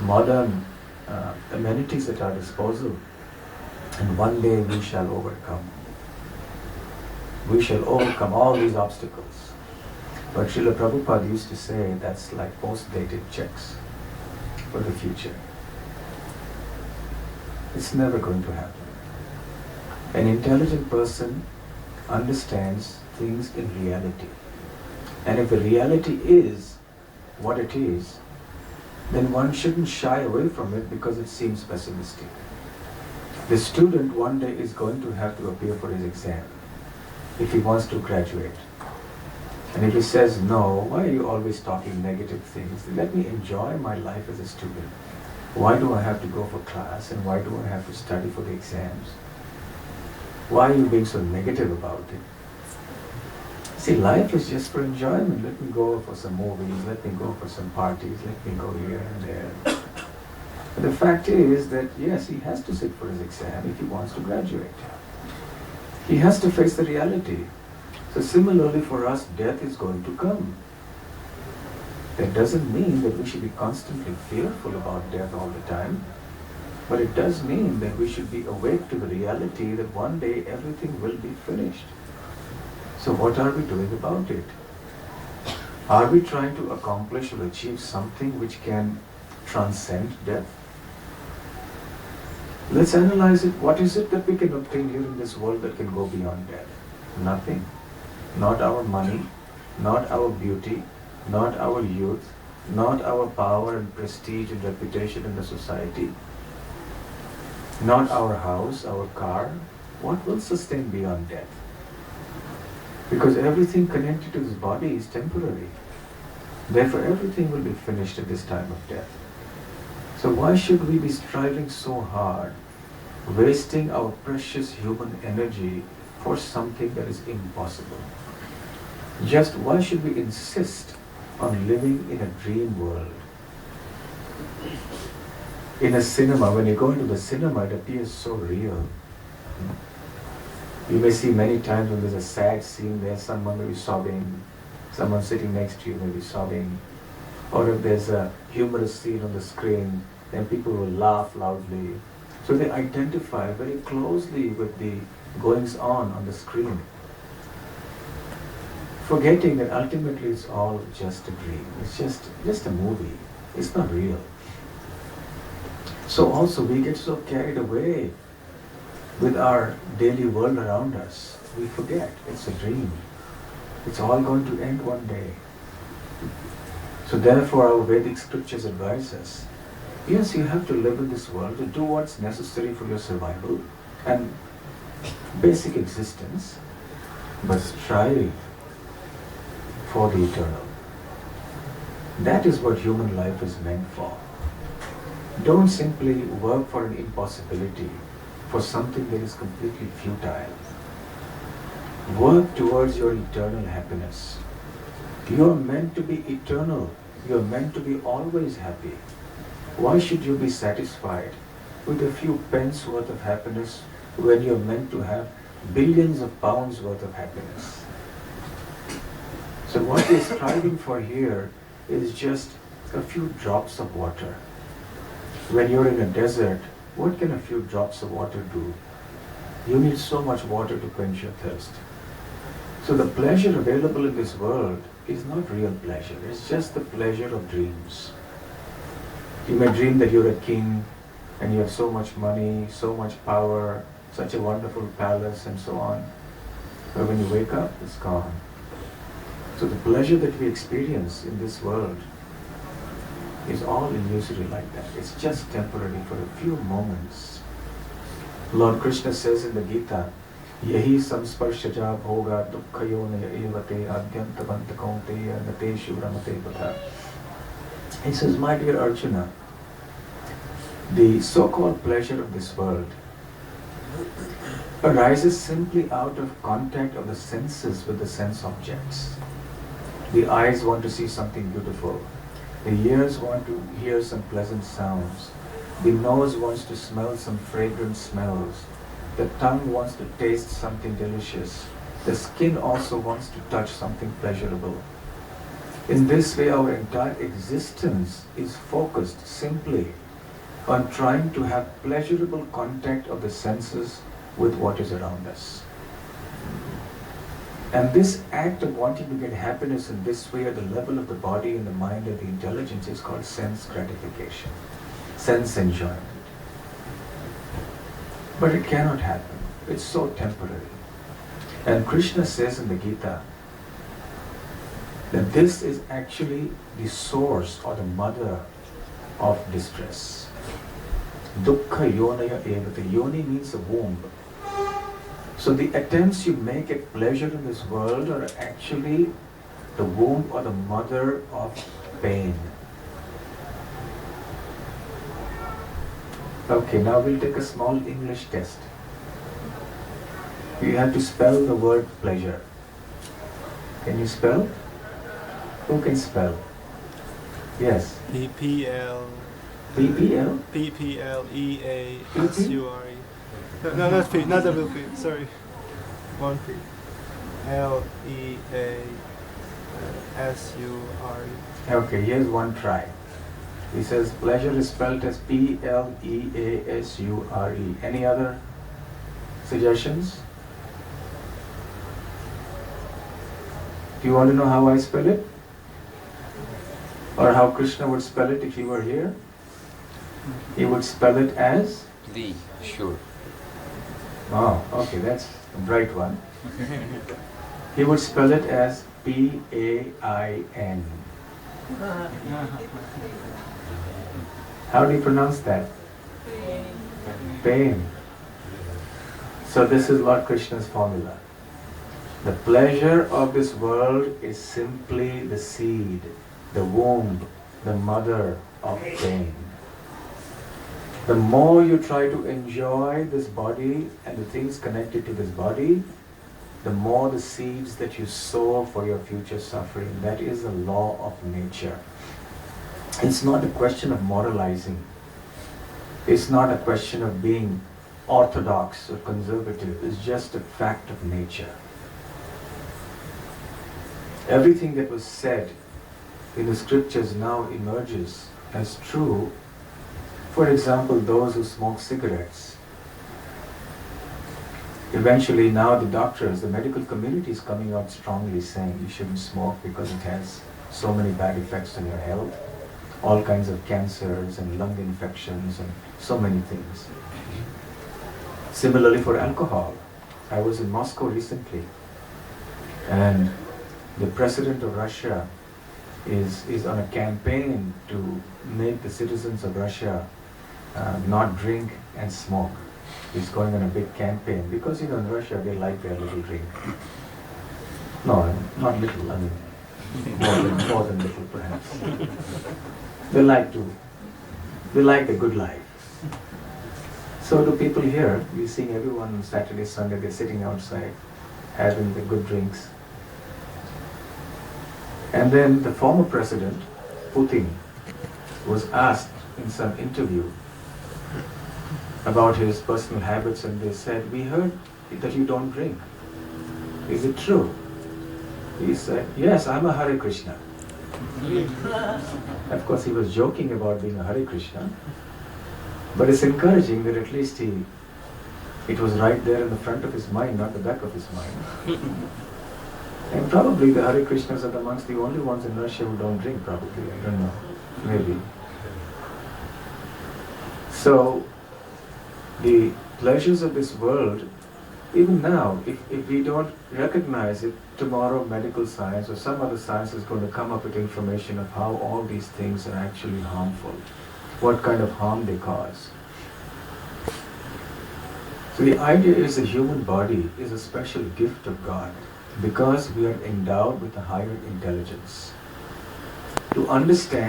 modern amenities at our disposal, and one day we shall overcome. We shall overcome all these obstacles. But Srila Prabhupada used to say that's like post-dated checks for the future. It's never going to happen. An intelligent person understands things in reality. And if the reality is what it is, then one shouldn't shy away from it because it seems pessimistic. The student one day is going to have to appear for his exam if he wants to graduate. And if he says, no, why are you always talking negative things? Let me enjoy my life as a student. Why do I have to go for class and why do I have to study for the exams? Why are you being so negative about it? See, life is just for enjoyment. Let me go for some movies, let me go for some parties, let me go here and there. But the fact is that, yes, he has to sit for his exam if he wants to graduate. He has to face the reality. So similarly for us, death is going to come. That doesn't mean that we should be constantly fearful about death all the time, but it does mean that we should be awake to the reality that one day everything will be finished. So what are we doing about it? Are we trying to accomplish or achieve something which can transcend death? Let's analyze it. What is it that we can obtain here in this world that can go beyond death? Nothing. Not our money, not our beauty, not our youth, not our power and prestige and reputation in the society, not our house, our car. What will sustain beyond death? Because everything connected to this body is temporary. Therefore, everything will be finished at this time of death. So why should we be striving so hard, wasting our precious human energy for something that is impossible? Just why should we insist on living in a dream world? In a cinema, when you go into the cinema, it appears so real. You may see many times when there's a sad scene there, someone may be sobbing, someone sitting next to you may be sobbing, or if there's a humorous scene on the screen, then people will laugh loudly. So they identify very closely with the goings on the screen, forgetting that ultimately it's all just a dream. It's just a movie. It's not real. So also we get so carried away with our daily world around us. We forget it's a dream. It's all going to end one day. So therefore our Vedic scriptures advise us, yes, you have to live in this world to do what's necessary for your survival and basic existence, but strive for the eternal. That is what human life is meant for. Don't simply work for an impossibility, for something that is completely futile. Work towards your eternal happiness. You are meant to be eternal. You are meant to be always happy. Why should you be satisfied with a few pence worth of happiness when you are meant to have billions of pounds worth of happiness? So what we are striving for here is just a few drops of water. When you're in a desert, what can a few drops of water do? You need so much water to quench your thirst. So the pleasure available in this world is not real pleasure. It's just the pleasure of dreams. You may dream that you're a king and you have so much money, so much power, such a wonderful palace and so on. But when you wake up, it's gone. So the pleasure that we experience in this world is all illusory like that. It's just temporary for a few moments. Lord Krishna says in the Gita, Yahi samsparshaja bhoga dukkhayonaya evate adhyantavanta kaunteya nateshu ramate patha. He says, my dear Arjuna, the so-called pleasure of this world arises simply out of contact of the senses with the sense objects. The eyes want to see something beautiful. The ears want to hear some pleasant sounds. The nose wants to smell some fragrant smells. The tongue wants to taste something delicious. The skin also wants to touch something pleasurable. In this way, our entire existence is focused simply on trying to have pleasurable contact of the senses with what is around us. And this act of wanting to get happiness in this way at the level of the body and the mind and the intelligence is called sense gratification, sense enjoyment. But it cannot happen. It's so temporary. And Krishna says in the Gita that this is actually the source or the mother of distress. Dukkha yonaya evata. Yoni means a womb. So the attempts you make at pleasure in this world are actually the womb or the mother of pain. Okay, now we'll take a small English test. You have to spell the word pleasure. Can you spell? Who can spell? Yes. PPL. PPL? PPLEASURE. No, not P, not double P. Sorry, one P. LEASURE. Okay, here's one try. He says pleasure is spelled as PLEASURE. Any other suggestions? Do you want to know how I spell it? Or how Krishna would spell it if he were here? He would spell it as? Sure. Oh, okay, that's a bright one. He would spell it as PAIN. How do you pronounce that? Pain. So this is Lord Krishna's formula. The pleasure of this world is simply the seed, the womb, the mother of pain. The more you try to enjoy this body and the things connected to this body, the more the seeds that you sow for your future suffering. That is a law of nature. It's not a question of moralizing. It's not a question of being orthodox or conservative. It's just a fact of nature. Everything that was said in the scriptures now emerges as true. For example, those who smoke cigarettes. Eventually now the doctors, the medical community is coming out strongly saying you shouldn't smoke because it has so many bad effects on your health. All kinds of cancers and lung infections and so many things. Similarly for alcohol. I was in Moscow recently and the president of Russia is on a campaign to make the citizens of Russia not drink and smoke. He's going on a big campaign because in Russia they like their little drink. No, not little, I mean more than little perhaps. They like the good life. So do people here. We're seeing everyone on Saturday, Sunday, they're sitting outside having the good drinks. And then the former president, Putin, was asked in some interview about his personal habits and they said, we heard that you don't drink. Is it true? He said, yes, I'm a Hare Krishna. Of course he was joking about being a Hare Krishna, but it's encouraging that at least it was right there in the front of his mind, not the back of his mind. And probably the Hare Krishnas are amongst the only ones in Russia who don't drink, probably, I don't know, maybe. So, the pleasures of this world, even now, if we don't recognize it, tomorrow medical science or some other science is going to come up with information of how all these things are actually harmful, what kind of harm they cause. So the idea is the human body is a special gift of God because we are endowed with a higher intelligence. To understand